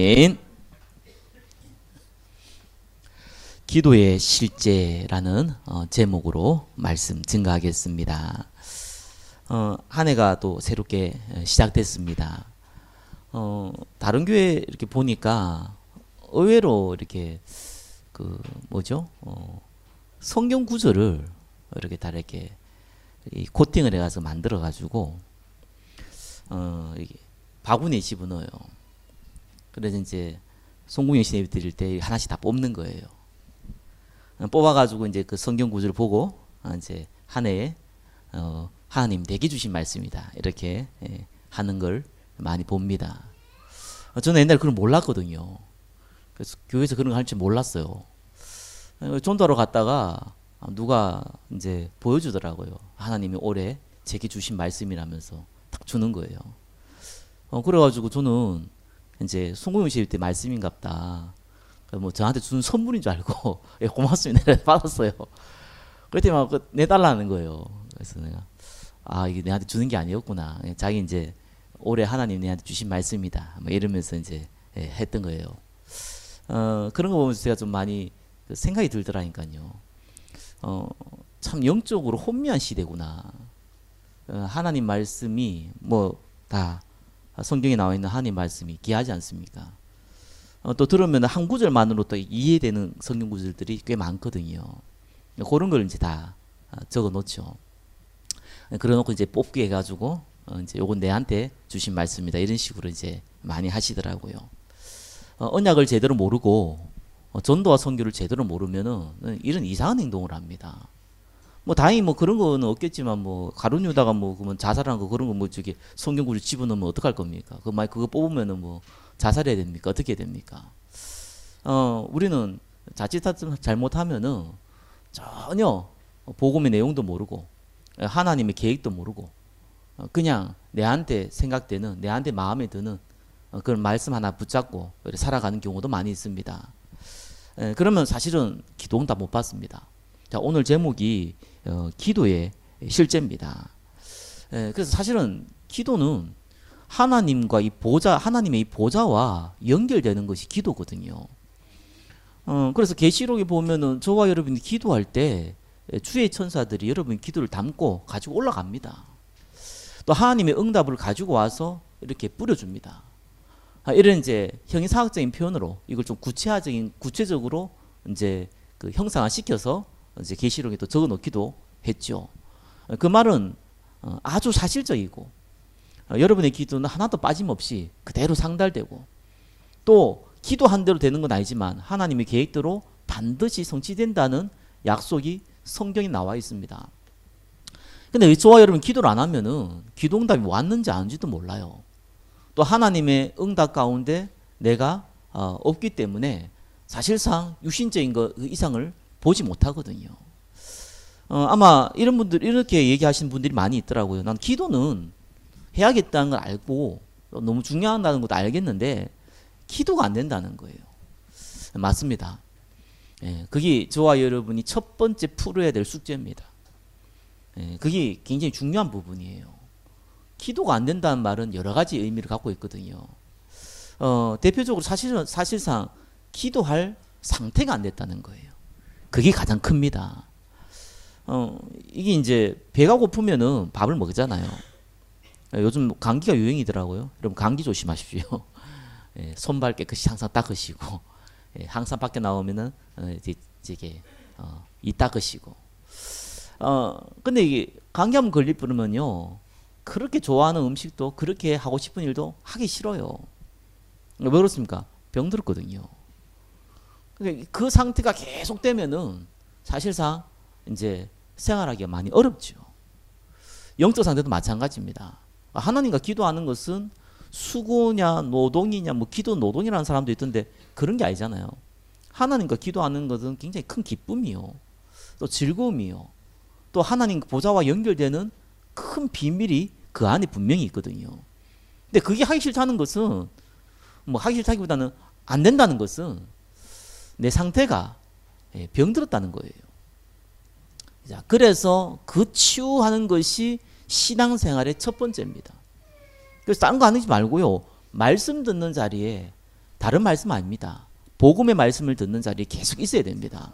아멘. 기도의 실제라는 제목으로 말씀 증가하겠습니다. 한 해가 또 새롭게 시작됐습니다. 다른 교회 이렇게 보니까 의외로 이렇게 성경 구절을 이렇게 다 이렇게 코팅을 해가서 만들어 가지고 바구니에 집어넣어요. 그래서 이제 송구영 시 예배 드릴 때 하나씩 다 뽑는 거예요. 뽑아가지고 이제 그 성경 구절을 보고 이제 한 해에 하나님 내게 주신 말씀이다 이렇게 하는 걸 많이 봅니다. 저는 옛날에 그걸 몰랐거든요. 그래서 교회에서 그런 거 할 줄 몰랐어요. 전도하러 갔다가 누가 이제 보여주더라고요. 하나님이 올해 제게 주신 말씀이라면서 딱 주는 거예요. 그래가지고 저는 이제 송구영 씨 때 말씀인갑다. 뭐 저한테 주는 선물인 줄 알고 예, 고맙습니다. 받았어요. 그랬더니 막 내달라는 거예요. 그래서 내가 이게 내한테 주는 게 아니었구나. 자기 이제 올해 하나님 내한테 주신 말씀이다. 뭐 이러면서 이제 했던 거예요. 그런 거 보면서 제가 좀 많이 생각이 들더라니까요. 참 영적으로 혼미한 시대구나. 하나님 말씀이 뭐 다 성경에 나와 있는 하나님 말씀이 귀하지 않습니까? 또 들으면 한 구절만으로도 이해되는 성경 구절들이 꽤 많거든요. 그런 걸 이제 다 적어 놓죠. 그래 놓고 이제 뽑기 해가지고 이제 요건 내한테 주신 말씀이다 이런 식으로 이제 많이 하시더라고요. 언약을 제대로 모르고 전도와 선교를 제대로 모르면은 이런 이상한 행동을 합니다. 뭐 다행히 뭐 그런 거는 없겠지만 뭐 가룟 유다가 뭐 그러면 자살한 거 그런 거 뭐 저기 성경 구절 집어넣으면 어떡할 겁니까? 만약 그거 뽑으면은 뭐 자살해야 됩니까? 어떻게 해야 됩니까? 우리는 자칫 잘못하면은 전혀 복음의 내용도 모르고 하나님의 계획도 모르고 그냥 내한테 생각되는 내한테 마음에 드는 그런 말씀 하나 붙잡고 살아가는 경우도 많이 있습니다. 그러면 사실은 기도응답 못 받습니다. 자, 오늘 제목이 기도의 실제입니다. 그래서 사실은 기도는 하나님과 하나님의 이 보좌와 연결되는 것이 기도거든요. 그래서 계시록에 보면은 저와 여러분이 기도할 때 주의 천사들이 여러분 기도를 담고 가지고 올라갑니다. 또 하나님의 응답을 가지고 와서 이렇게 뿌려줍니다. 이런 이제 형이상학적인 표현으로 이걸 좀 구체적으로 이제 그 형상화 시켜서 이제 계시록에 또 적어 놓기도 했죠. 그 말은 아주 사실적이고 여러분의 기도는 하나도 빠짐없이 그대로 상달되고 또 기도한 대로 되는 건 아니지만 하나님의 계획대로 반드시 성취된다는 약속이 성경에 나와 있습니다. 근데 저와 여러분 기도를 안 하면은 기도응답이 왔는지 안 왔는지도 몰라요. 또 하나님의 응답 가운데 내가 없기 때문에 사실상 육신적인 것 이상을 보지 못하거든요. 아마 이런 분들 이렇게 얘기하시는 분들이 많이 있더라고요. 난 기도는 해야겠다는 걸 알고 너무 중요하다는 것도 알겠는데 기도가 안 된다는 거예요. 맞습니다. 그게 저와 여러분이 첫 번째 풀어야 될 숙제입니다. 그게 굉장히 중요한 부분이에요. 기도가 안 된다는 말은 여러 가지 의미를 갖고 있거든요. 대표적으로 사실상 기도할 상태가 안 됐다는 거예요. 그게 가장 큽니다. 이게 이제 배가 고프면은 밥을 먹잖아요. 요즘 감기가 유행이더라고요. 여러분 감기 조심하십시오. 손발 깨끗이 항상 닦으시고 항상 밖에 나오면은 이게 이 닦으시고. 근데 이게 감기 한번 걸릴 뿐이면요 그렇게 좋아하는 음식도 그렇게 하고 싶은 일도 하기 싫어요. 왜 그렇습니까? 병들었거든요. 그 상태가 계속되면은 사실상 이제 생활하기가 많이 어렵죠. 영적 상태도 마찬가지입니다. 하나님과 기도하는 것은 수고냐 노동이냐 뭐 기도 노동이라는 사람도 있던데 그런 게 아니잖아요. 하나님과 기도하는 것은 굉장히 큰 기쁨이요. 또 즐거움이요. 또 하나님 보좌와 연결되는 큰 비밀이 그 안에 분명히 있거든요. 근데 그게 하기 싫다는 것은 뭐 하기 싫다기보다는 안 된다는 것은 내 상태가 병들었다는 거예요. 자, 그래서 그 치유하는 것이 신앙생활의 첫 번째입니다. 그래서 다른 거 하지 말고요. 말씀 듣는 자리에 다른 말씀 아닙니다. 복음의 말씀을 듣는 자리에 계속 있어야 됩니다.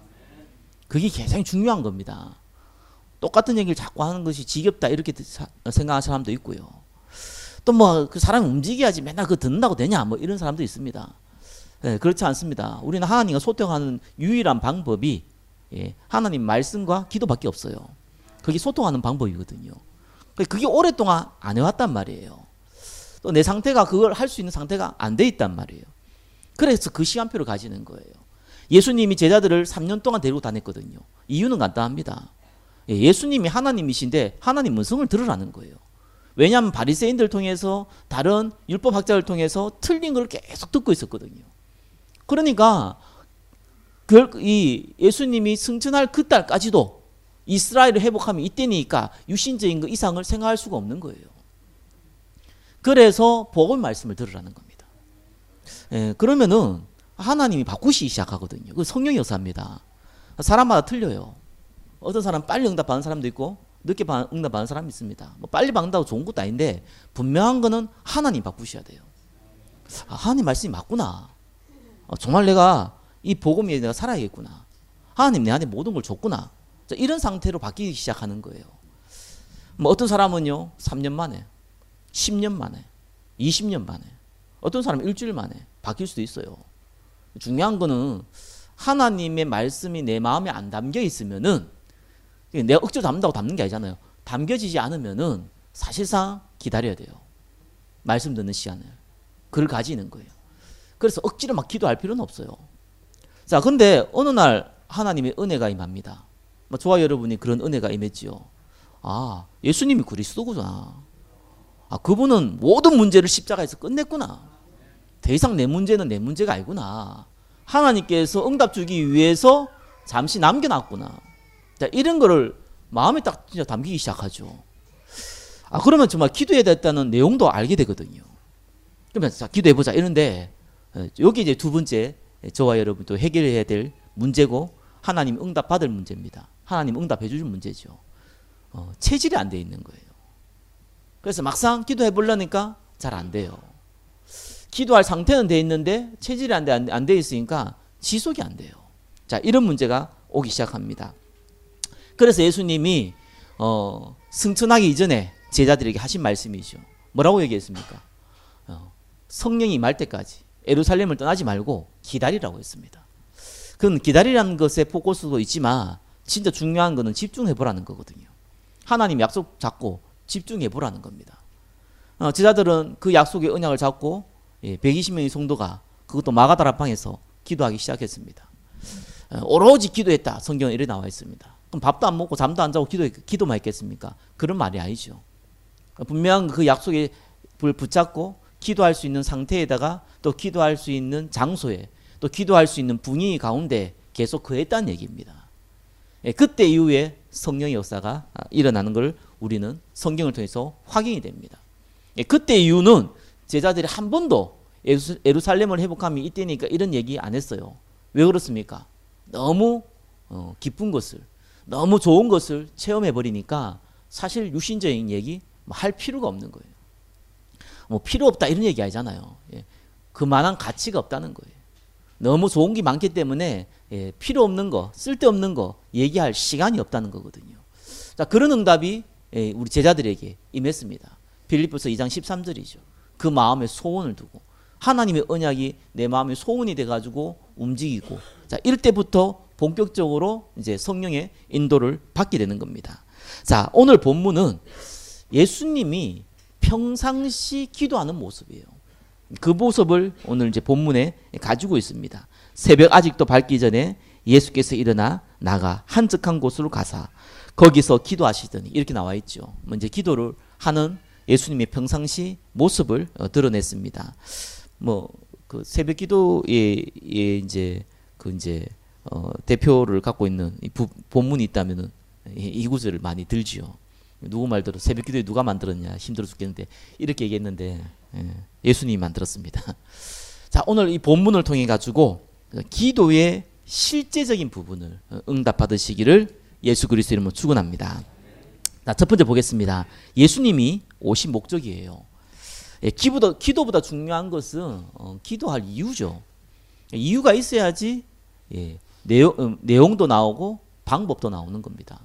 그게 굉장히 중요한 겁니다. 똑같은 얘기를 자꾸 하는 것이 지겹다 이렇게 생각하는 사람도 있고요. 또 뭐 그 사람이 움직여야지 맨날 그거 듣는다고 되냐 뭐 이런 사람도 있습니다. 네, 그렇지 않습니다. 우리는 하나님과 소통하는 유일한 방법이 하나님 말씀과 기도밖에 없어요. 그게 소통하는 방법이거든요. 그게 오랫동안 안 해왔단 말이에요. 또 내 상태가 그걸 할 수 있는 상태가 안 돼 있단 말이에요. 그래서 그 시간표를 가지는 거예요. 예수님이 제자들을 3년 동안 데리고 다녔거든요. 이유는 간단합니다. 예수님이 하나님이신데 하나님 음성을 들으라는 거예요. 왜냐하면 바리새인들 통해서 다른 율법학자를 통해서 틀린 걸 계속 듣고 있었거든요. 그러니까 이 예수님이 승천할 그 달까지도 이스라엘을 회복하면 이때니까 육신적인 것 이상을 생각할 수가 없는 거예요. 그래서 복음 말씀을 들으라는 겁니다. 그러면은 하나님이 바꾸시기 시작하거든요. 그 성령의 역사입니다. 사람마다 틀려요. 어떤 사람 빨리 응답하는 사람도 있고 늦게 응답하는 사람이 있습니다. 뭐 빨리 받는다고 좋은 것도 아닌데 분명한 거는 하나님 바꾸셔야 돼요. 하나님 말씀이 맞구나. 정말 내가 이 복음에 내가 살아야겠구나. 하나님 내한테 모든 걸 줬구나. 이런 상태로 바뀌기 시작하는 거예요. 뭐 어떤 사람은요 3년 만에 10년 만에 20년 만에 어떤 사람은 일주일 만에 바뀔 수도 있어요. 중요한 거는 하나님의 말씀이 내 마음에 안 담겨 있으면은 내가 억지로 담는다고 담는 게 아니잖아요. 담겨지지 않으면은 사실상 기다려야 돼요. 말씀 듣는 시간을. 그걸 가지는 거예요. 그래서 억지로 막 기도할 필요는 없어요. 자, 근데 어느 날 하나님의 은혜가 임합니다. 저와 여러분이 그런 은혜가 임했지요. 아, 예수님이 그리스도구나. 아, 그분은 모든 문제를 십자가에서 끝냈구나. 더 이상 내 문제는 내 문제가 아니구나. 하나님께서 응답 주기 위해서 잠시 남겨놨구나. 자, 이런 거를 마음에 딱 진짜 담기기 시작하죠. 아, 그러면 정말 기도해야 됐다는 내용도 알게 되거든요. 그러면 자, 기도해보자 이런데 여기 이제 두 번째 저와 여러분 또 해결해야 될 문제고 하나님 응답 받을 문제입니다. 하나님 응답해 주실 문제죠. 체질이 안 돼 있는 거예요. 그래서 막상 기도해 보려니까 잘 안 돼요. 기도할 상태는 돼 있는데 체질이 안 돼 있으니까 지속이 안 돼요. 자, 이런 문제가 오기 시작합니다. 그래서 예수님이 승천하기 이전에 제자들에게 하신 말씀이죠. 뭐라고 얘기했습니까? 성령이 임할 때까지 예루살렘을 떠나지 말고 기다리라고 했습니다. 그건 기다리라는 것에 포커스도 있지만 진짜 중요한 거는 집중해보라는 거거든요. 하나님 약속 잡고 집중해보라는 겁니다. 제자들은 그 약속의 언약을 잡고 120명의 성도가 그것도 마가다락방에서 기도하기 시작했습니다. 오로지 기도했다. 성경에 이렇게 나와 있습니다. 그럼 밥도 안 먹고 잠도 안 자고 기도만 했겠습니까? 그런 말이 아니죠. 분명한 그 약속에 붙잡고 기도할 수 있는 상태에다가 또 기도할 수 있는 장소에 또 기도할 수 있는 분위기 가운데 계속 거했다는 얘기입니다. 그때 이후에 성령의 역사가 일어나는 걸 우리는 성경을 통해서 확인이 됩니다. 그때 이유는 제자들이 한 번도 예루살렘을 회복하면 이때니까 이런 얘기 안 했어요. 왜 그렇습니까? 너무 기쁜 것을 너무 좋은 것을 체험해버리니까 사실 육신적인 얘기 할 필요가 없는 거예요. 뭐 필요 없다 이런 얘기 아니잖아요. 그만한 가치가 없다는 거예요. 너무 좋은 게 많기 때문에 필요 없는 거, 쓸데없는 거 얘기할 시간이 없다는 거거든요. 자, 그런 응답이 우리 제자들에게 임했습니다. 빌립보서 2장 13절이죠. 그 마음에 소원을 두고 하나님의 언약이 내 마음에 소원이 돼가지고 움직이고, 자, 이럴 때부터 본격적으로 이제 성령의 인도를 받게 되는 겁니다. 자, 오늘 본문은 예수님이 평상시 기도하는 모습이에요. 그 모습을 오늘 이제 본문에 가지고 있습니다. 새벽 아직도 밝기 전에 예수께서 일어나 나가 한적한 곳으로 가사 거기서 기도하시더니 이렇게 나와 있죠. 먼저 기도를 하는 예수님의 평상시 모습을 드러냈습니다. 그 새벽 기도의 이제 대표를 갖고 있는 본문이 있다면은 이 구절을 많이 들지요. 누구 말대로 새벽 기도에 누가 만들었냐 힘들어 죽겠는데 이렇게 얘기했는데 예수님이 만들었습니다. 자, 오늘 이 본문을 통해 가지고 기도의 실제적인 부분을 응답받으시기를 예수 그리스도 이름으로 축원합니다. 자, 첫 번째 보겠습니다. 예수님이 오신 목적이에요. 기도보다 중요한 것은 기도할 이유죠. 이유가 있어야지 내용도 나오고 방법도 나오는 겁니다.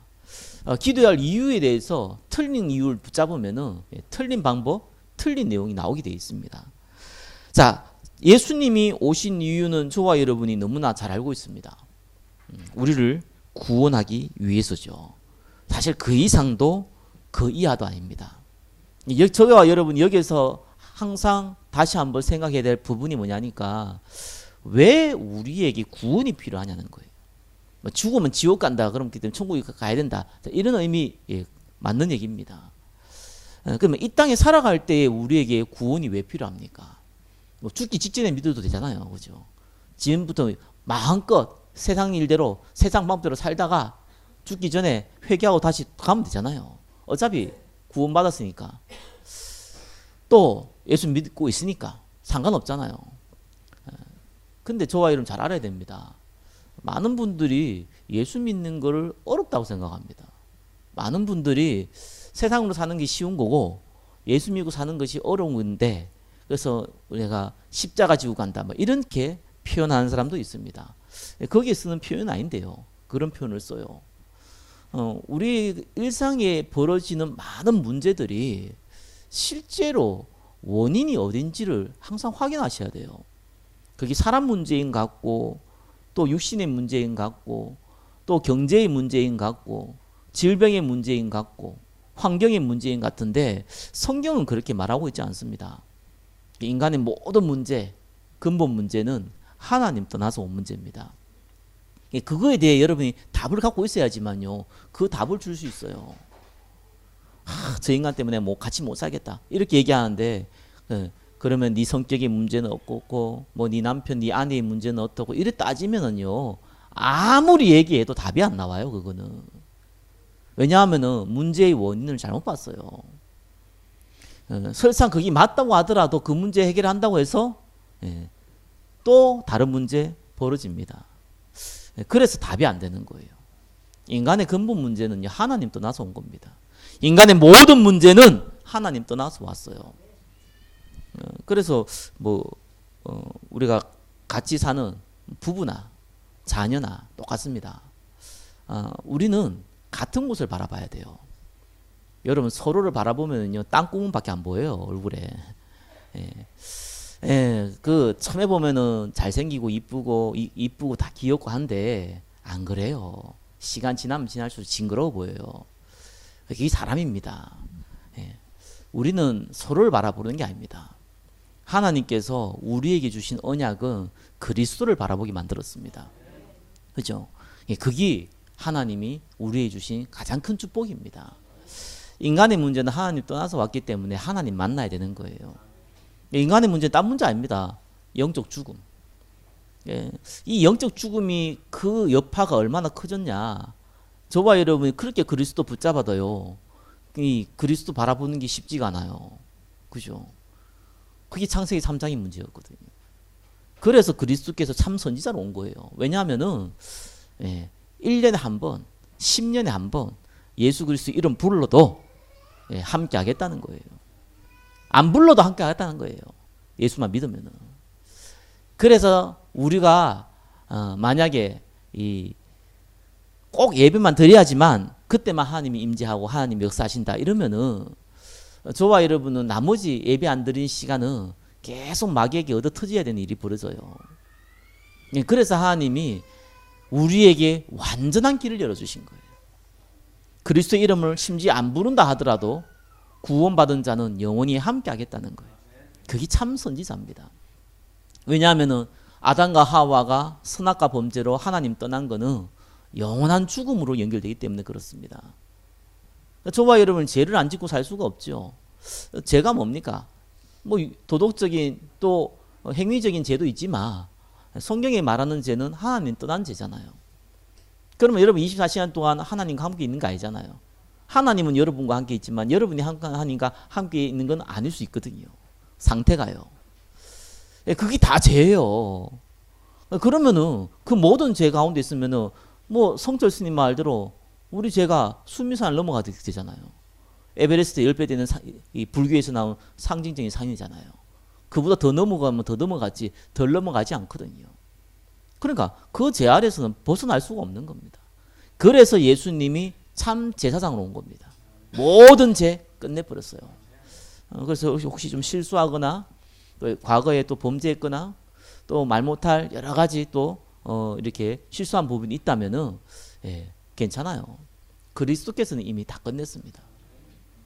기도할 이유에 대해서 틀린 이유를 붙잡으면은 틀린 방법, 틀린 내용이 나오게 되어 있습니다. 자, 예수님이 오신 이유는 저와 여러분이 너무나 잘 알고 있습니다. 우리를 구원하기 위해서죠. 사실 그 이상도 그 이하도 아닙니다. 저와 여러분 여기서 항상 다시 한번 생각해야 될 부분이 뭐냐니까 왜 우리에게 구원이 필요하냐는 거예요. 죽으면 지옥 간다. 그럼 그때 천국에 가야 된다. 이런 의미 맞는 얘기입니다. 그러면 이 땅에 살아갈 때 우리에게 구원이 왜 필요합니까? 죽기 직전에 믿어도 되잖아요. 그죠? 지금부터 마음껏 세상 일대로 세상 방법대로 살다가 죽기 전에 회개하고 다시 가면 되잖아요. 어차피 구원받았으니까. 또 예수 믿고 있으니까 상관없잖아요. 근데 저와 여러분 잘 알아야 됩니다. 많은 분들이 예수 믿는 거를 어렵다고 생각합니다. 많은 분들이 세상으로 사는 게 쉬운 거고 예수 믿고 사는 것이 어려운 건데 그래서 우리가 십자가 지고 간다 뭐 이렇게 표현하는 사람도 있습니다. 거기에 쓰는 표현은 아닌데요. 그런 표현을 써요. 우리 일상에 벌어지는 많은 문제들이 실제로 원인이 어딘지를 항상 확인하셔야 돼요. 그게 사람 문제인 것 같고 또 육신의 문제인 것 같고 또 경제의 문제인 것 같고 질병의 문제인 것 같고 환경의 문제인 것 같은데 성경은 그렇게 말하고 있지 않습니다. 인간의 모든 문제, 근본 문제는 하나님 떠나서 온 문제입니다. 그거에 대해 여러분이 답을 갖고 있어야지만요. 그 답을 줄 수 있어요. 저 인간 때문에 뭐 같이 못 살겠다. 이렇게 얘기하는데 그러면 네 성격의 문제는 없고 뭐 네 남편, 네 아내의 문제는 어떻고 이래 따지면은요. 아무리 얘기해도 답이 안 나와요. 그거는. 왜냐하면은 문제의 원인을 잘못 봤어요. 설상 그게 맞다고 하더라도 그 문제 해결한다고 해서 또 다른 문제 벌어집니다. 그래서 답이 안 되는 거예요. 인간의 근본 문제는요. 하나님 떠나서 온 겁니다. 인간의 모든 문제는 하나님 떠나서 왔어요. 그래서 우리가 같이 사는 부부나 자녀나 똑같습니다. 우리는 같은 곳을 바라봐야 돼요. 여러분 서로를 바라보면요 땅구멍밖에 안 보여요 얼굴에. 그 처음에 보면은 잘생기고 이쁘고 다 귀엽고 한데 안 그래요. 시간 지나면 지날수록 징그러워 보여요. 그게 사람입니다. 우리는 서로를 바라보는 게 아닙니다. 하나님께서 우리에게 주신 언약은 그리스도를 바라보게 만들었습니다. 그죠? 그게 하나님이 우리에게 주신 가장 큰 축복입니다. 인간의 문제는 하나님 떠나서 왔기 때문에 하나님 만나야 되는 거예요. 인간의 문제는 딴 문제 아닙니다. 영적 죽음. 이 영적 죽음이 그 여파가 얼마나 커졌냐. 저와 여러분이 그렇게 그리스도 붙잡아도요. 이 그리스도 바라보는 게 쉽지가 않아요. 그죠? 그게 창세기 3장의 문제였거든요. 그래서 그리스도께서 참 선지자로 온 거예요. 왜냐하면은 1년에 한 번, 10년에 한 번 예수 그리스도 이름 불러도 함께 하겠다는 거예요. 안 불러도 함께 하겠다는 거예요. 예수만 믿으면은. 그래서 우리가 만약에 꼭 예배만 드려야지만 그때만 하나님이 임재하고 하나님이 역사하신다 이러면은 저와 여러분은 나머지 예배 안 드린 시간은 계속 마귀에게 얻어 터져야 되는 일이 벌어져요. 그래서 하나님이 우리에게 완전한 길을 열어주신 거예요. 그리스도의 이름을 심지어 안 부른다 하더라도 구원받은 자는 영원히 함께 하겠다는 거예요. 그게 참 선지자입니다. 왜냐하면은 아담과 하와가 선악과 범죄로 하나님 떠난 거는 영원한 죽음으로 연결되기 때문에 그렇습니다. 저와 여러분은 죄를 안 짓고 살 수가 없죠. 죄가 뭡니까? 뭐 도덕적인 또 행위적인 죄도 있지만 성경에 말하는 죄는 하나님 떠난 죄잖아요. 그러면 여러분 24시간 동안 하나님과 함께 있는 거 아니잖아요. 하나님은 여러분과 함께 있지만 여러분이 하나님과 함께 있는 건 아닐 수 있거든요. 상태가요. 그게 다 죄예요. 그러면은 그 모든 죄 가운데 있으면은 뭐 성철 스님 말대로 우리 죄가 수미산을 넘어가게 되잖아요. 에베레스트 10배 되는 이 불교에서 나온 상징적인 상이잖아요. 그보다 더 넘어가면 더 넘어갔지 덜 넘어가지 않거든요. 그러니까 그 제 아래서는 벗어날 수가 없는 겁니다. 그래서 예수님이 참 제사장으로 온 겁니다. 모든 죄 끝내버렸어요. 그래서 혹시 좀 실수하거나 또 과거에 또 범죄했거나 또 말 못할 여러 가지 또 이렇게 실수한 부분이 있다면은 괜찮아요. 그리스도께서는 이미 다 끝냈습니다.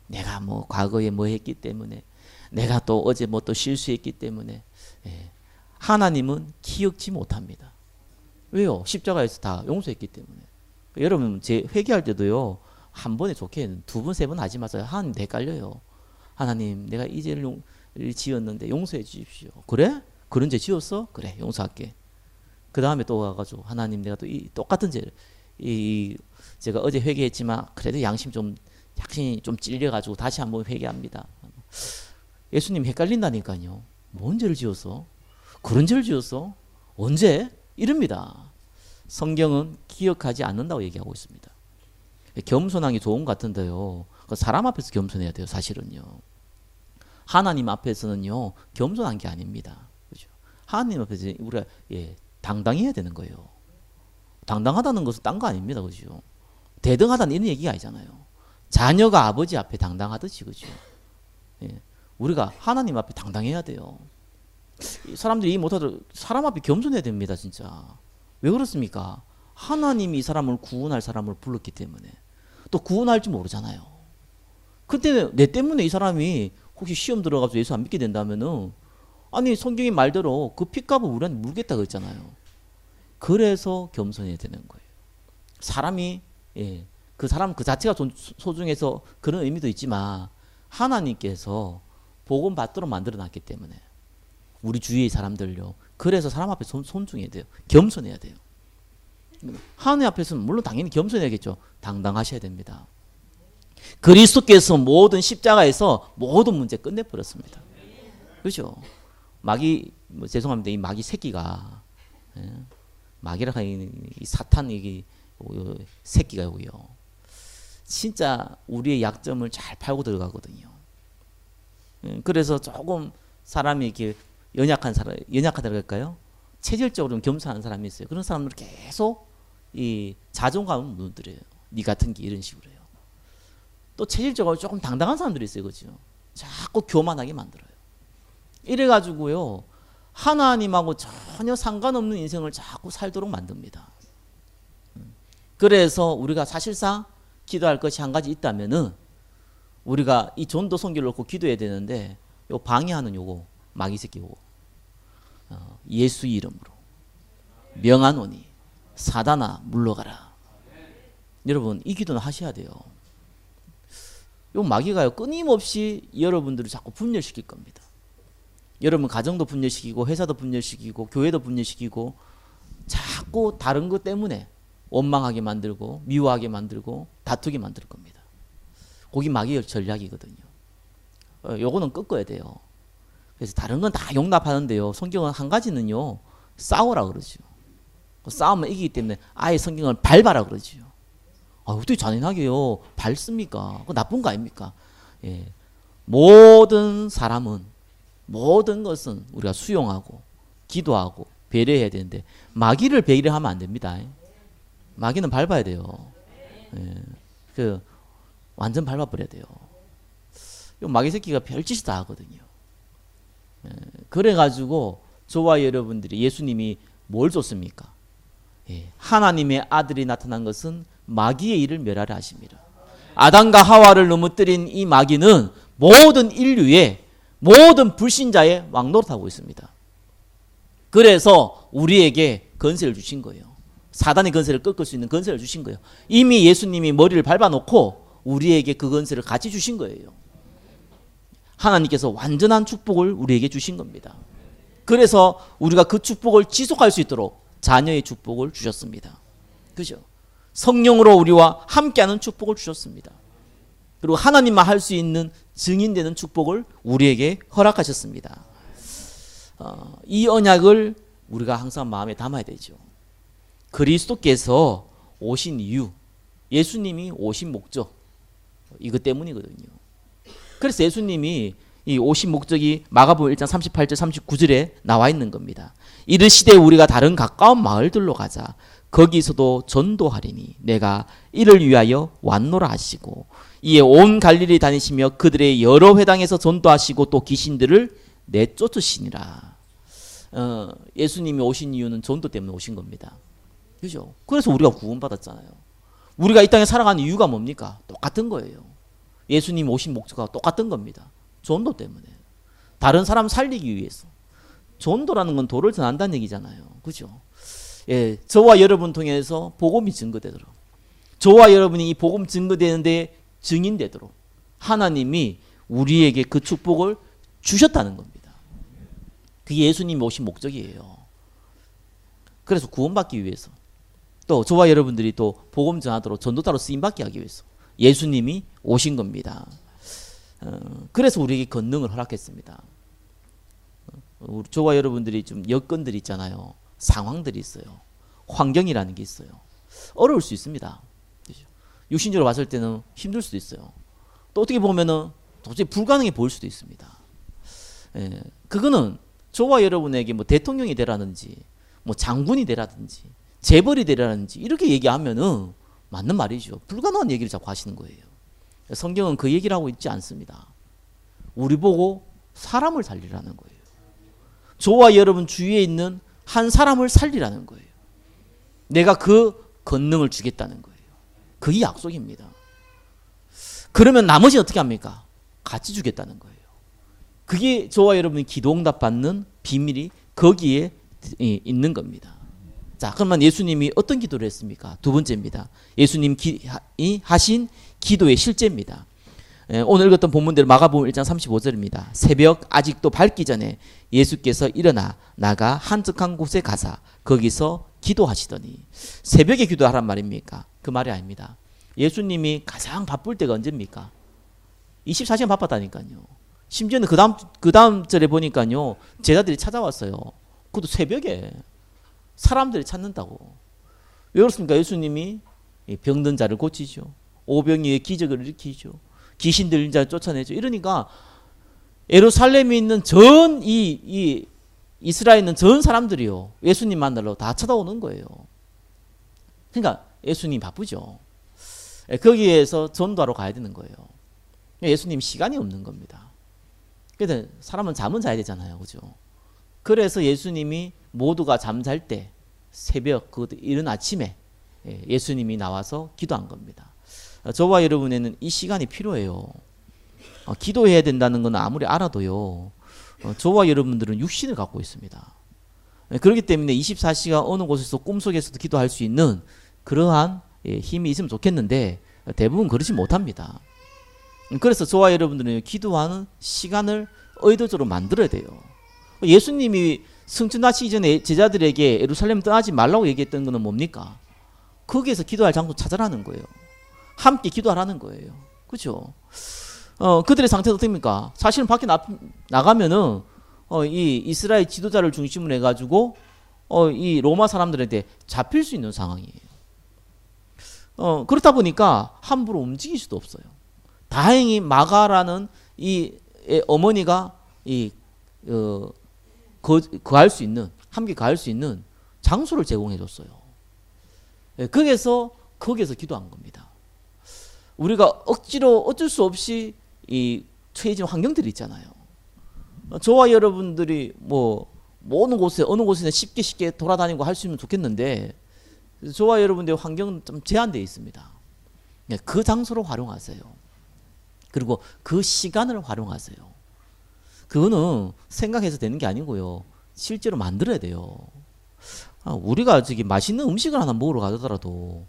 내가 뭐 과거에 뭐 했기 때문에 내가 또 어제 뭐 또 실수했기 때문에 하나님은 기억지 못합니다. 왜요? 십자가에서 다 용서했기 때문에. 여러분 제 회개할 때도요 한 번에 좋게 두 번 세 번 하지 마세요. 하나님 헷갈려요. 하나님 내가 이 죄를 지었는데 용서해 주십시오. 그래? 그런 죄 지었어? 그래 용서할게. 그 다음에 또 와가지고 하나님 내가 또 이 똑같은 죄를 제가 어제 회개했지만 그래도 양심 좀 약간이 좀 찔려가지고 다시 한번 회개합니다. 예수님 헷갈린다니까요. 뭔 죄를 지었어? 그런 죄를 지었어? 언제? 이럽니다. 성경은 기억하지 않는다고 얘기하고 있습니다. 겸손한 게 좋은 것 같은데요. 사람 앞에서 겸손해야 돼요. 사실은요. 하나님 앞에서는요. 겸손한 게 아닙니다. 그렇죠? 하나님 앞에서 우리가 당당해야 되는 거예요. 당당하다는 것은 딴 거 아닙니다. 그렇죠? 대등하다는 이런 얘기가 아니잖아요. 자녀가 아버지 앞에 당당하듯이 그렇죠? 우리가 하나님 앞에 당당해야 돼요. 사람들이 못하도록 사람 앞에 겸손해야 됩니다. 진짜. 왜 그렇습니까? 하나님이 이 사람을 구원할 사람을 불렀기 때문에 또 구원할지 모르잖아요. 그때 내 때문에 이 사람이 혹시 시험 들어가서 예수 안 믿게 된다면은 아니 성경의 말대로 그 핏값을 우리한테 물겠다 그랬잖아요. 그래서 겸손해야 되는 거예요. 사람이 그 사람 그 자체가 소중해서 그런 의미도 있지만 하나님께서 복음 받도록 만들어놨기 때문에 우리 주위의 사람들요. 그래서 사람 앞에 손중해야 돼요. 겸손해야 돼요. 하나님 앞에서는 물론 당연히 겸손해야겠죠. 당당하셔야 됩니다. 그리스도께서 모든 십자가에서 모든 문제 끝내버렸습니다. 그렇죠? 마귀 죄송합니다. 이 마귀 새끼가 마귀라 하는 이 사탄 이 새끼가요. 진짜 우리의 약점을 잘 팔고 들어가거든요. 그래서 조금 사람이 이렇게 연약하다 그럴까요? 체질적으로 겸손한 사람이 있어요. 그런 사람들 계속 이 자존감을 무너뜨려요. 니 같은 게 이런 식으로 해요. 또 체질적으로 조금 당당한 사람들이 있어요. 그죠? 자꾸 교만하게 만들어요. 이래가지고요. 하나님하고 전혀 상관없는 인생을 자꾸 살도록 만듭니다. 그래서 우리가 사실상 기도할 것이 한 가지 있다면은 우리가 이 전도 선교를 놓고 기도해야 되는데 요 방해하는 요거 마귀 새끼 요거 예수 이름으로 명하노니 사단아 물러가라. 여러분 이 기도는 하셔야 돼요. 요 마귀가요 끊임없이 여러분들을 자꾸 분열시킬 겁니다. 여러분 가정도 분열시키고 회사도 분열시키고 교회도 분열시키고 자꾸 다른 것 때문에 원망하게 만들고 미워하게 만들고 다투게 만들 겁니다. 그게 마귀의 전략이거든요. 요거는 꺾어야 돼요. 그래서 다른 건 다 용납하는데요. 성경은 한 가지는요. 싸우라 그러죠. 싸우면 이기기 때문에 아예 성경을 밟아라 그러죠. 어떻게 잔인하게요. 밟습니까? 그거 나쁜 거 아닙니까? 모든 사람은 모든 것은 우리가 수용하고 기도하고 배려해야 되는데 마귀를 배려하면 안 됩니다. 마귀는 밟아야 돼요. 완전 밟아버려야 돼요. 마귀 새끼가 별짓이 다 하거든요. 그래가지고 저와 여러분들이 예수님이 뭘 줬습니까? 하나님의 아들이 나타난 것은 마귀의 일을 멸하려 하십니다. 아담과 하와를 넘어뜨린 이 마귀는 모든 인류의 모든 불신자의 왕노릇하고 있습니다. 그래서 우리에게 건세를 주신 거예요. 사단의 건세를 꺾을 수 있는 건세를 주신 거예요. 이미 예수님이 머리를 밟아놓고 우리에게 그 건세를 같이 주신 거예요. 하나님께서 완전한 축복을 우리에게 주신 겁니다. 그래서 우리가 그 축복을 지속할 수 있도록 자녀의 축복을 주셨습니다. 그죠? 성령으로 우리와 함께하는 축복을 주셨습니다. 그리고 하나님만 할 수 있는 증인되는 축복을 우리에게 허락하셨습니다. 이 언약을 우리가 항상 마음에 담아야 되죠. 그리스도께서 오신 이유, 예수님이 오신 목적, 이것 때문이거든요. 그래서 예수님이 이 오신 목적이 마가복음 1장 38절 39절에 나와 있는 겁니다. 이르시되 우리가 다른 가까운 마을들로 가자. 거기서도 전도하리니 내가 이를 위하여 왔노라 하시고 이에 온 갈릴리 다니시며 그들의 여러 회당에서 전도하시고 또 귀신들을 내쫓으시니라. 예수님이 오신 이유는 전도 때문에 오신 겁니다. 그죠? 그래서 우리가 구원받았잖아요. 우리가 이 땅에 살아가는 이유가 뭡니까? 똑같은 거예요. 예수님 오신 목적과 똑같은 겁니다. 전도 때문에. 다른 사람 살리기 위해서. 전도라는 건 도를 전한다는 얘기잖아요. 그죠? 예, 저와 여러분 통해서 복음이 증거되도록, 저와 여러분이 이 복음 증거되는데 증인되도록 하나님이 우리에게 그 축복을 주셨다는 겁니다. 그게 예수님이 오신 목적이에요. 그래서 구원받기 위해서, 또 저와 여러분들이 또 복음 전하도록 전도자로 쓰임받게 하기 위해서 예수님이 오신 겁니다. 그래서 우리에게 권능을 허락했습니다. 저와 여러분들이 좀 여건들이 있잖아요. 상황들이 있어요. 환경이라는 게 있어요. 어려울 수 있습니다. 육신적으로 봤을 때는 힘들 수도 있어요. 또 어떻게 보면은 도저히 불가능해 보일 수도 있습니다. 예, 그거는 저와 여러분에게 뭐 대통령이 되라든지 뭐 장군이 되라든지 재벌이 되라든지 이렇게 얘기하면은 맞는 말이죠. 불가능한 얘기를 자꾸 하시는 거예요. 성경은 그 얘기를 하고 있지 않습니다. 우리 보고 사람을 살리라는 거예요. 저와 여러분 주위에 있는 한 사람을 살리라는 거예요. 내가 그 권능을 주겠다는 거예요. 그게 약속입니다. 그러면 나머지는 어떻게 합니까? 같이 주겠다는 거예요. 그게 저와 여러분이 기도응답 받는 비밀이 거기에 있는 겁니다. 자, 그러면 예수님이 어떤 기도를 했습니까? 두 번째입니다. 예수님이 하신 기도의 실제입니다. 오늘 읽었던 본문대로 마가복음 1장 35절입니다. 새벽 아직도 밝기 전에 예수께서 일어나 나가 한적한 곳에 가사 거기서 기도하시더니, 새벽에 기도하란 말입니까? 그 말이 아닙니다. 예수님이 가장 바쁠 때가 언제입니까? 24시간 바빴다니까요. 심지어는 그 다음 절에 보니까요, 제자들이 찾아왔어요. 그것도 새벽에 사람들이 찾는다고. 왜 그렇습니까? 예수님이 병든 자를 고치죠. 오병이의 기적을 일으키죠. 귀신 들린 자를 쫓아내죠. 이러니까 예루살렘에 있는 전 이스라엘에 있는 전 사람들이요, 예수님 만나러 다 찾아오는 거예요. 그러니까 예수님 바쁘죠. 거기에서 전도하러 가야 되는 거예요. 예수님 시간이 없는 겁니다. 근데 사람은 잠은 자야 되잖아요. 그죠? 그래서 예수님이 모두가 잠잘 때 새벽, 그 이른 아침에 예수님이 나와서 기도한 겁니다. 저와 여러분에는 이 시간이 필요해요. 기도해야 된다는 건 아무리 알아도요, 저와 여러분들은 육신을 갖고 있습니다. 그렇기 때문에 24시간 어느 곳에서 꿈속에서도 기도할 수 있는 그러한 힘이 있으면 좋겠는데 대부분 그렇지 못합니다. 그래서 저와 여러분들은 기도하는 시간을 의도적으로 만들어야 돼요. 예수님이 승천하시기 전에 제자들에게 예루살렘 떠나지 말라고 얘기했던 것은 뭡니까? 거기에서 기도할 장소 찾아라는 거예요. 함께 기도하라는 거예요. 그렇죠? 그들의 상태가 어떻습니까? 사실은 밖에 나가면은 이 이스라엘 지도자를 중심으로 해가지고 이 로마 사람들한테 잡힐 수 있는 상황이에요. 그렇다 보니까 함부로 움직일 수도 없어요. 다행히 마가라는 이 어머니가 거할 수 있는, 함께 가할 수 있는 장소를 제공해 줬어요. 거기서 기도한 겁니다. 우리가 억지로 어쩔 수 없이 이 처해진 환경들이 있잖아요. 저와 여러분들이 뭐 어느 곳에 쉽게 돌아다니고 할 수 있으면 좋겠는데, 저와 여러분들의 환경은 좀 제한되어 있습니다. 그 장소로 활용하세요. 그리고 그 시간을 활용하세요. 그거는 생각해서 되는 게 아니고요, 실제로 만들어야 돼요. 우리가 저기 맛있는 음식을 하나 먹으러 가더라도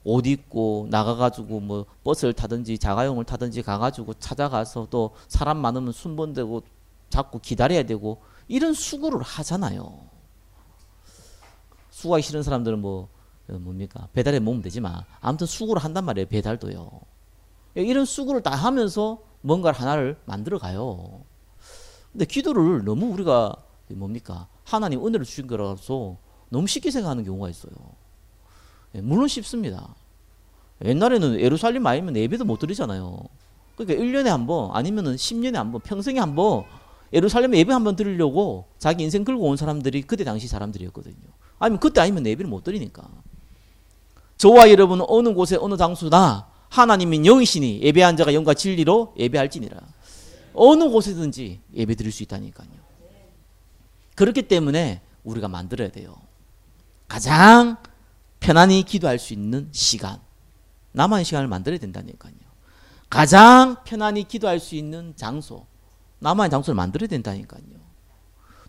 옷 입고 나가가지고 뭐 버스를 타든지 자가용을 타든지 가가지고 찾아가서 또 사람 많으면 순번되고 자꾸 기다려야 되고 이런 수고를 하잖아요. 수고하기 싫은 사람들은 뭡니까? 배달해 먹으면 되지만 아무튼 수고를 한단 말이에요. 배달도요. 이런 수고를 다 하면서 뭔가를 하나를 만들어 가요. 근데 기도를 너무 우리가 뭡니까? 하나님 은혜를 주신 거라서 너무 쉽게 생각하는 경우가 있어요. 물론 쉽습니다. 옛날에는 예루살렘 아니면 예배도 못 드리잖아요. 그러니까 1년에 한 번, 아니면은 10년에 한 번, 평생에 한 번 예루살렘에 예배 한 번 드리려고 자기 인생 걸고 온 사람들이 그때 당시 사람들이었거든요. 아니면 그때 아니면 예배를 못 드리니까. 저와 여러분은 어느 곳에 어느 장소나 하나님인 영이시니 예배한 자가 영과 진리로 예배할지니라. 어느 곳에든지 예배 드릴 수 있다니까요. 그렇기 때문에 우리가 만들어야 돼요. 가장 편안히 기도할 수 있는 시간, 나만의 시간을 만들어야 된다니까요. 가장 편안히 기도할 수 있는 장소, 나만의 장소를 만들어야 된다니까요.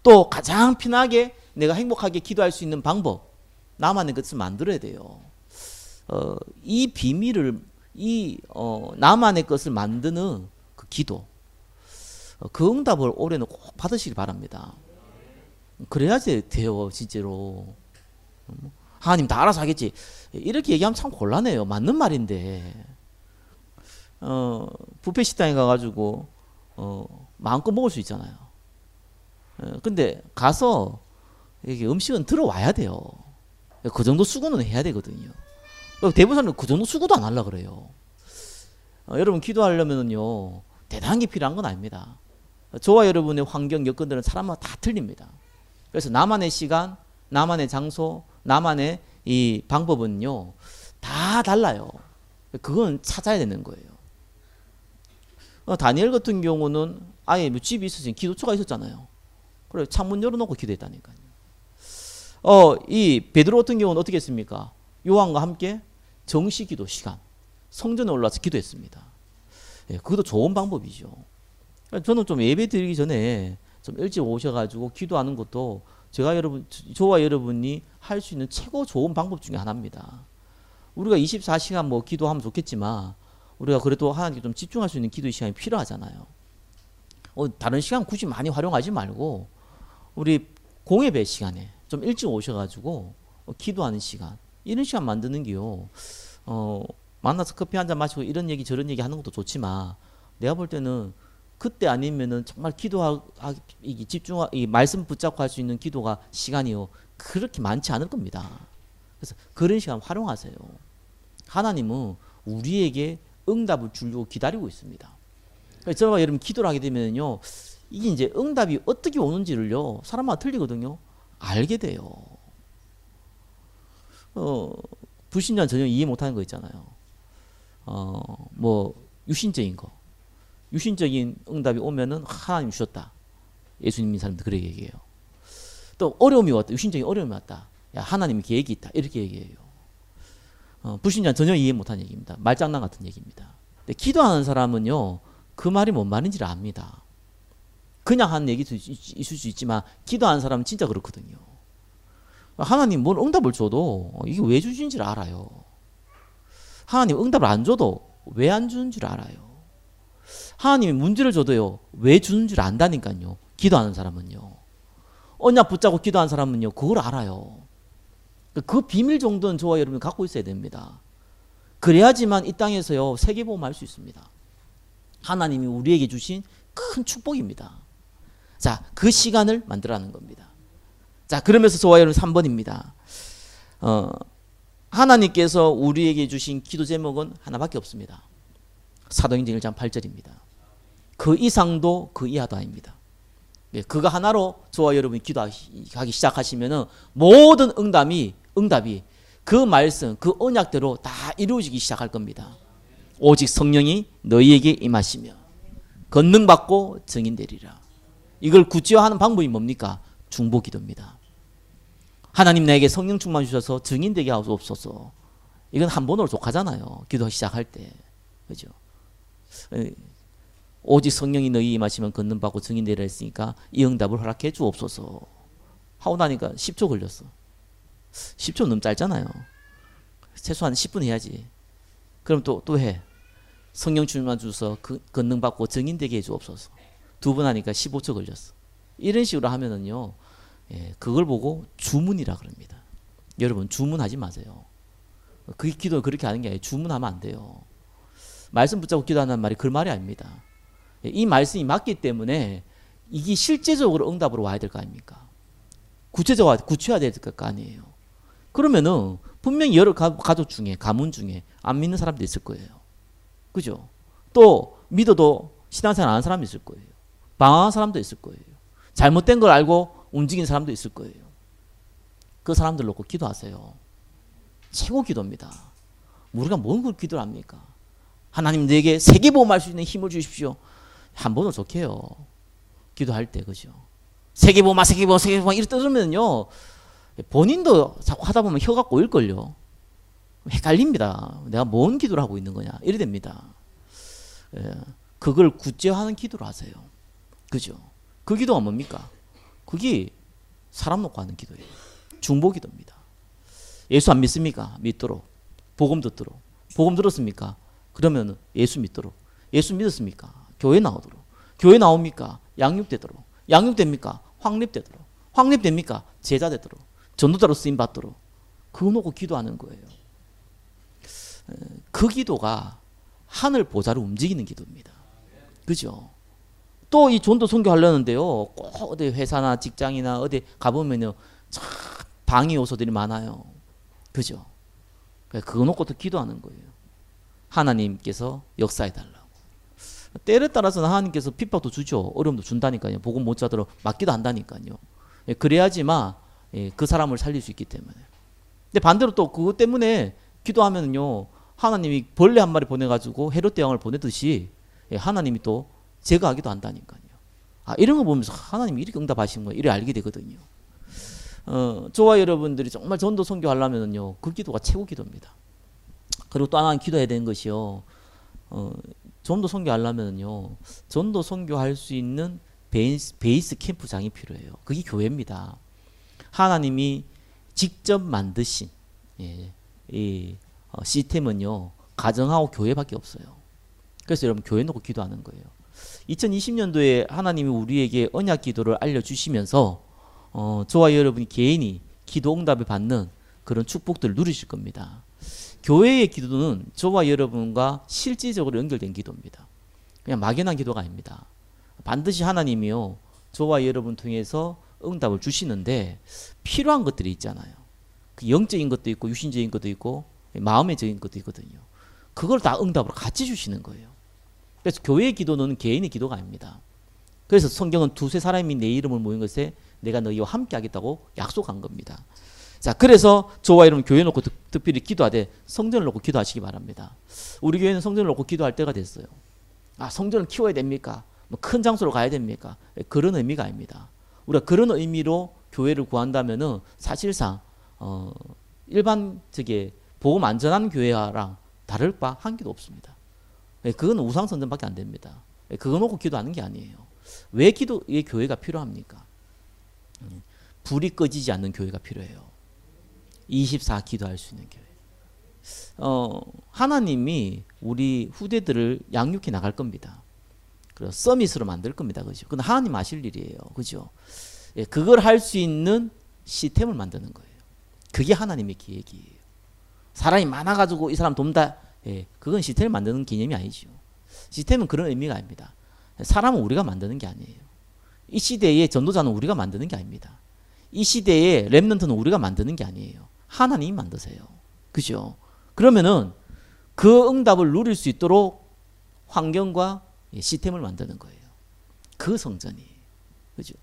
또 가장 편하게 내가 행복하게 기도할 수 있는 방법, 나만의 것을 만들어야 돼요. 이 비밀을, 나만의 것을 만드는 그 기도, 그 응답을 올해는 꼭 받으시기 바랍니다. 그래야지 돼요, 진짜로. 하나님 다 알아서 하겠지. 이렇게 얘기하면 참 곤란해요. 맞는 말인데. 뷔페 식당에 가가지고 마음껏 먹을 수 있잖아요. 근데 가서 이게 음식은 들어와야 돼요. 그 정도 수고는 해야 되거든요. 대부분 사람은 그 정도 수고도 안 하려고 그래요. 여러분 기도하려면요 대단한 게 필요한 건 아닙니다. 저와 여러분의 환경 여건들은 사람마다 다 틀립니다. 그래서 나만의 시간, 나만의 장소, 나만의 이 방법은요 다 달라요. 그건 찾아야 되는 거예요. 다니엘 같은 경우는 아예 집이 있었으니 기도처가 있었잖아요. 그래 창문 열어놓고 기도했다니까요. 이 베드로 같은 경우는 어떻게 했습니까? 요한과 함께 정시 기도 시간, 성전에 올라와서 기도했습니다. 예, 그것도 좋은 방법이죠. 저는 좀 예배 드리기 전에 좀 일찍 오셔가지고 기도하는 것도 저와 여러분이 할 수 있는 최고 좋은 방법 중에 하나입니다. 우리가 24시간 뭐 기도하면 좋겠지만 우리가 그래도 하나님께 좀 집중할 수 있는 기도 시간이 필요하잖아요. 다른 시간 굳이 많이 활용하지 말고 우리 공예배 시간에 좀 일찍 오셔가지고 기도하는 시간, 이런 시간 만드는 게요. 만나서 커피 한잔 마시고 이런 얘기 저런 얘기 하는 것도 좋지만 내가 볼 때는 그때 아니면은 정말 기도하기 이 말씀 붙잡고 할 수 있는 기도가 시간이요 그렇게 많지 않을 겁니다. 그래서 그런 시간 활용하세요. 하나님은 우리에게 응답을 주려고 기다리고 있습니다. 그래서 저와 여러분 기도를 하게 되면요 이게 이제 응답이 어떻게 오는지를요 사람마다 틀리거든요. 알게 돼요. 불신자는 전혀 이해 못하는 거 있잖아요. 뭐 육신적인 거, 육신적인 응답이 오면은 하나님 주셨다. 예수님 믿는 사람들 그렇게 얘기해요. 또 어려움이 왔다, 육신적인 어려움이 왔다. 야 하나님 계획이 있다. 이렇게 얘기해요. 불신자는 전혀 이해 못하는 얘기입니다. 말장난 같은 얘기입니다. 근데 기도하는 사람은요 그 말이 뭔 말인지를 압니다. 그냥 하는 얘기도 있을 수 있지만 기도하는 사람은 진짜 그렇거든요. 하나님 뭘 응답을 줘도 이게 왜 주신지를 알아요. 하나님 응답을 안 줘도 왜 안 주는 줄 알아요. 하나님이 문제를 줘도요 왜 주는 줄 안다니까요. 기도하는 사람은요. 언약 붙잡고 기도하는 사람은요 그걸 알아요. 그 비밀 정도는 저와 여러분이 갖고 있어야 됩니다. 그래야지만 이 땅에서요 세계복음할 수 있습니다. 하나님이 우리에게 주신 큰 축복입니다. 자, 그 시간을 만들어가는 겁니다. 자, 그러면서 저와 여러분 3번입니다. 하나님께서 우리에게 주신 기도 제목은 하나밖에 없습니다. 사도행전 1장 8절입니다. 그 이상도 그 이하도 아닙니다. 예, 그거 하나로 저와 여러분이 기도하기 시작하시면은 모든 응답이 그 말씀, 그 언약대로 다 이루어지기 시작할 겁니다. 오직 성령이 너희에게 임하시며 권능받고 증인되리라. 이걸 구체화하는 방법이 뭡니까? 중보기도입니다. 하나님 나에게 성령 충만 주셔서 증인되게 하옵소서. 이건 한 번으로 족하잖아요. 기도 시작할 때. 그죠? 오직 성령이 너희 임하시면 권능받고 증인되리라 했으니까 이 응답을 허락해 주옵소서. 하고 나니까 10초 걸렸어. 10초 너무 짧잖아요. 최소한 10분 해야지. 그럼 또 해. 성령 충만 주셔서 권능받고 증인되게 해 주옵소서. 2번 하니까 15초 걸렸어. 이런 식으로 하면은요, 예, 그걸 보고 주문이라 그럽니다. 여러분 주문하지 마세요. 그 기도 그렇게 하는 게 아니에요. 주문하면 안 돼요. 말씀 붙잡고 기도하는 말이 그 말이 아닙니다. 예, 이 말씀이 맞기 때문에 이게 실제적으로 응답으로 와야 될 거 아닙니까? 구체화돼야 될 거 아니에요. 그러면은 분명히 여러 가족 중에 가문 중에 안 믿는 사람도 있을 거예요. 그죠? 또 믿어도 신앙생활 안 하는 사람이 있을 거예요. 방황한 사람도 있을 거예요. 잘못된 걸 알고 움직이는 사람도 있을 거예요. 그 사람들 놓고 기도하세요. 최고 기도입니다. 우리가 뭔 걸 기도를 합니까? 하나님 내게 세계보험할 수 있는 힘을 주십시오. 한 번은 좋게요. 기도할 때 그죠? 세계보험아 세계보험 세계보험 이렇게 떠들면요 본인도 자꾸 하다 보면 혀가 꼬일걸요. 헷갈립니다. 내가 뭔 기도를 하고 있는 거냐 이래 됩니다. 그걸 구제하는 기도를 하세요. 그죠? 그 기도가 뭡니까? 그게 사람 놓고 하는 기도예요. 중보 기도입니다. 예수 안 믿습니까? 믿도록. 복음 듣도록. 복음 들었습니까? 그러면 예수 믿도록. 예수 믿었습니까? 교회 나오도록. 교회 나옵니까? 양육되도록. 양육됩니까? 확립되도록. 확립됩니까? 제자 되도록. 전도자로 쓰임 받도록. 그거 놓고 기도하는 거예요. 그 기도가 하늘 보좌를 움직이는 기도입니다. 그죠? 또 이 전도 선교 하려는데요. 꼭 어디 회사나 직장이나 어디 가보면요. 참 방해 요소들이 많아요. 그죠? 그거 놓고 또 기도하는 거예요. 하나님께서 역사해달라고. 때에 따라서는 하나님께서 핍박도 주죠. 어려움도 준다니까요. 복음 못 자도록 막기도 한다니까요. 그래야지만 그 사람을 살릴 수 있기 때문에. 근데 반대로 또 그것 때문에 기도하면요. 하나님이 벌레 한 마리 보내가지고 헤롯 대왕을 보내듯이 하나님이 또 제거하기도 한다니까요. 아, 이런 거 보면서 하나님이 이렇게 응답하시는 거예요. 이래 알게 되거든요. 저와 여러분들이 정말 전도 선교하려면요. 그 기도가 최고 기도입니다. 그리고 또 하나 기도해야 되는 것이요. 전도 선교하려면요. 전도 선교할 수 있는 베이스 캠프장이 필요해요. 그게 교회입니다. 하나님이 직접 만드신 이 시스템은요. 가정하고 교회밖에 없어요. 그래서 여러분 교회 놓고 기도하는 거예요. 2020년도에 하나님이 우리에게 언약 기도를 알려주시면서 저와 여러분이 개인이 기도 응답을 받는 그런 축복들을 누리실 겁니다. 교회의 기도는 저와 여러분과 실질적으로 연결된 기도입니다. 그냥 막연한 기도가 아닙니다. 반드시 하나님이요. 저와 여러분 통해서 응답을 주시는데 필요한 것들이 있잖아요. 그 영적인 것도 있고 육신적인 것도 있고 마음의적인 것도 있거든요. 그걸 다 응답으로 같이 주시는 거예요. 그래서 교회의 기도는 개인의 기도가 아닙니다. 그래서 성경은 두세 사람이 내 이름을 모인 것에 내가 너희와 함께 하겠다고 약속한 겁니다. 자, 그래서 저와 여러분 교회 놓고 특별히 기도하되 성전을 놓고 기도하시기 바랍니다. 우리 교회는 성전을 놓고 기도할 때가 됐어요. 아, 성전을 키워야 됩니까? 뭐 큰 장소로 가야 됩니까? 그런 의미가 아닙니다. 우리가 그런 의미로 교회를 구한다면은 사실상 일반적인 복음 안전한 교회랑 다를 바 한 개도 없습니다. 그건 우상 선전밖에 안 됩니다. 그거 놓고 기도하는 게 아니에요. 왜 교회가 필요합니까? 불이 꺼지지 않는 교회가 필요해요. 24 기도할 수 있는 교회. 하나님이 우리 후대들을 양육해 나갈 겁니다. 그래서 서밋으로 만들 겁니다. 그죠? 그건 하나님 아실 일이에요. 그죠? 그걸 할 수 있는 시스템을 만드는 거예요. 그게 하나님의 계획이에요. 사람이 많아가지고 이 사람 돕다. 그건 시스템을 만드는 개념이 아니죠. 시스템은 그런 의미가 아닙니다. 사람은 우리가 만드는 게 아니에요. 이 시대의 전도자는 우리가 만드는 게 아닙니다. 이 시대의 렘넌트는 우리가 만드는 게 아니에요. 하나님이 만드세요. 그죠? 그러면은 그 응답을 누릴 수 있도록 환경과 시스템을 만드는 거예요. 그 성전이. 그죠?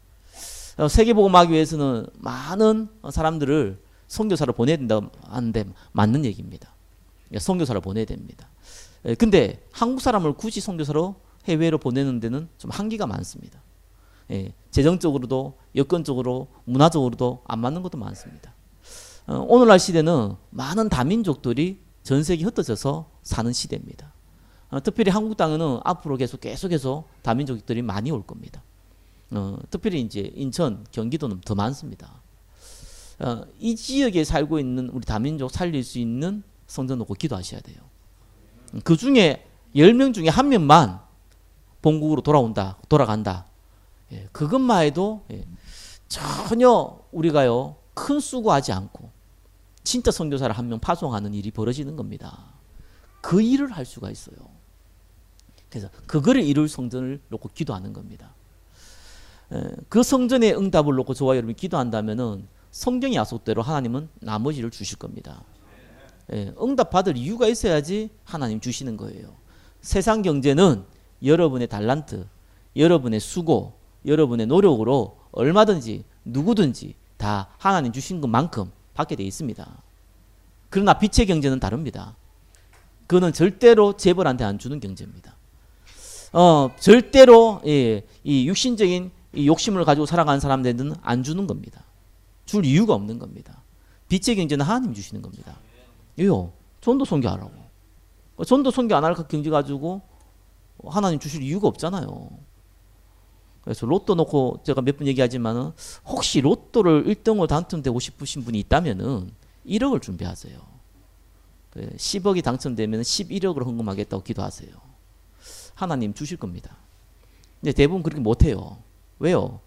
세계복음하기 위해서는 많은 사람들을 선교사로 보내야 된다고 하는데 맞는 얘기입니다. 선교사로 보내야 됩니다. 근데 한국 사람을 굳이 선교사로 해외로 보내는 데는 좀 한계가 많습니다. 재정적으로도 여건적으로 문화적으로도 안 맞는 것도 많습니다. 오늘날 시대는 많은 다민족들이 전 세계에 흩어져서 사는 시대입니다. 특별히 한국 땅에는 앞으로 계속해서 다민족들이 많이 올 겁니다. 특별히 이제 인천, 경기도는 더 많습니다. 이 지역에 살고 있는 우리 다민족 살릴 수 있는 성전 놓고 기도하셔야 돼요. 그 중에 10명 중에 1명만 본국으로 돌아간다. 그것만 해도 전혀 우리가요 큰 수고하지 않고 진짜 선교사를 1명 파송하는 일이 벌어지는 겁니다. 그 일을 할 수가 있어요. 그래서 그거를 이룰 성전을 놓고 기도하는 겁니다. 그 성전의 응답을 놓고 저와 여러분이 기도한다면은 성경의 약속대로 하나님은 나머지를 주실 겁니다. 응답 받을 이유가 있어야지 하나님 주시는 거예요. 세상 경제는 여러분의 달란트, 여러분의 수고, 여러분의 노력으로 얼마든지 누구든지 다 하나님 주신 것만큼 받게 돼 있습니다. 그러나 빛의 경제는 다릅니다. 그거는 절대로 재벌한테 안 주는 경제입니다. 절대로 이 육신적인 이 욕심을 가지고 살아가는 사람들은 안 주는 겁니다. 줄 이유가 없는 겁니다. 빛의 경제는 하나님이 주시는 겁니다. 왜요? 전도 선교하라고. 전도 선교 안 할 경제 가지고 하나님 주실 이유가 없잖아요. 그래서 로또 놓고 제가 몇 번 얘기하지만은 혹시 로또를 1등으로 당첨되고 싶으신 분이 있다면은 1억을 준비하세요. 10억이 당첨되면 11억을 헌금하겠다고 기도하세요. 하나님 주실 겁니다. 근데 대부분 그렇게 못해요. 왜요?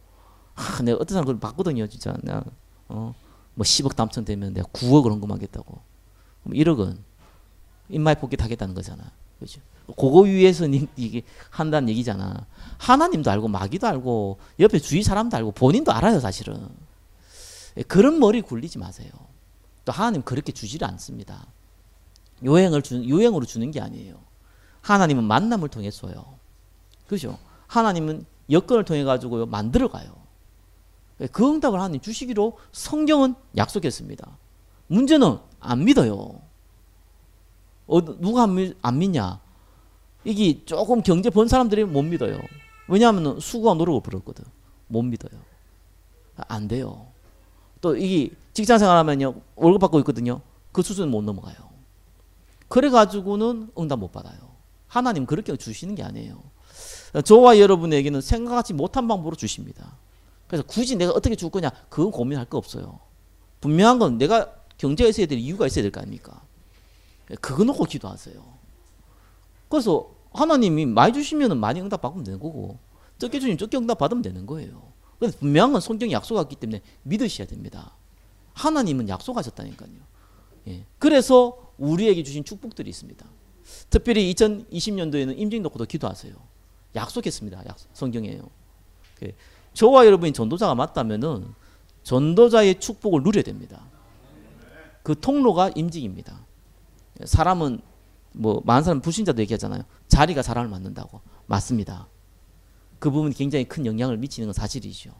내가 어떤 사람 그걸 봤거든요. 진짜 내가 뭐 10억 당첨되면 내가 9억을 헌금하겠다고. 그럼 1억은 인마이 포켓 하겠다는 거잖아. 그렇죠? 그거 위해서 이게 한다는 얘기잖아. 하나님도 알고 마귀도 알고 옆에 주위 사람도 알고 본인도 알아요. 사실은. 그런 머리 굴리지 마세요. 또 하나님 그렇게 주지를 않습니다. 요행으로 주는 게 아니에요. 하나님은 만남을 통해 줘요. 그죠? 하나님은 여건을 통해 가지고 만들어가요. 그 응답을 하나님 주시기로 성경은 약속했습니다. 문제는 안 믿어요. 누가 안 믿냐? 이게 조금 경제 번 사람들이 못 믿어요. 왜냐하면 수고와 노력을 벌었거든. 못 믿어요. 안 돼요. 또 이게 직장 생활하면요 월급 받고 있거든요. 그 수준은 못 넘어가요. 그래가지고는 응답 못 받아요. 하나님 그렇게 주시는 게 아니에요. 저와 여러분에게는 생각하지 못한 방법으로 주십니다. 그래서 굳이 내가 어떻게 줄 거냐 그건 고민할 거 없어요. 분명한 건 내가 경제가 있어야 될 이유가 있어야 될 거 아닙니까? 그거 놓고 기도하세요. 그래서 하나님이 많이 주시면 많이 응답 받으면 되는 거고 적게 주시면 적게 응답 받으면 되는 거예요. 그래서 분명한 건 성경이 약속했기 때문에 믿으셔야 됩니다. 하나님은 약속하셨다니까요. 예. 그래서 우리에게 주신 축복들이 있습니다. 특별히 2020년도에는 임직 놓고도 기도하세요. 약속했습니다. 성경이에요. 저와 여러분이 전도자가 맞다면은 전도자의 축복을 누려야 됩니다. 그 통로가 임직입니다. 사람은 뭐 많은 사람 불신자도 얘기하잖아요. 자리가 사람을 만든다고. 맞습니다. 그 부분이 굉장히 큰 영향을 미치는 건 사실이죠.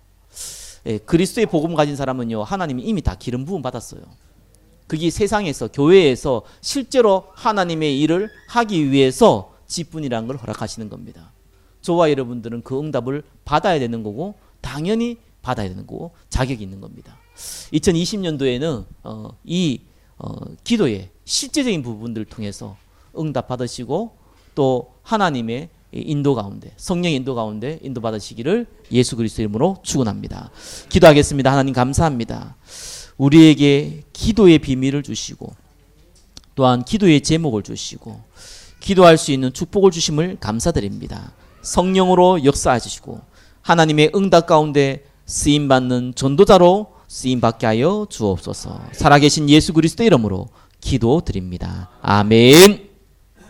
예, 그리스도의 복음 가진 사람은요 하나님이 이미 다 기름 부음 받았어요. 그게 세상에서 교회에서 실제로 하나님의 일을 하기 위해서 직분이라는 걸 허락하시는 겁니다. 저와 여러분들은 그 응답을 받아야 되는 거고 당연히 받아야 되는 거고 자격이 있는 겁니다. 2020년도에는 기도의 실제적인 부분들을 통해서 응답 받으시고 또 하나님의 인도 가운데 성령의 인도 가운데 인도 받으시기를 예수 그리스도 이름으로 축원합니다. 기도하겠습니다. 하나님 감사합니다. 우리에게 기도의 비밀을 주시고 또한 기도의 제목을 주시고 기도할 수 있는 축복을 주심을 감사드립니다. 성령으로 역사하시고 하나님의 응답 가운데 쓰임받는 전도자로 쓰임받게 하여 주옵소서. 살아계신 예수 그리스도 이름으로 기도드립니다. 아멘.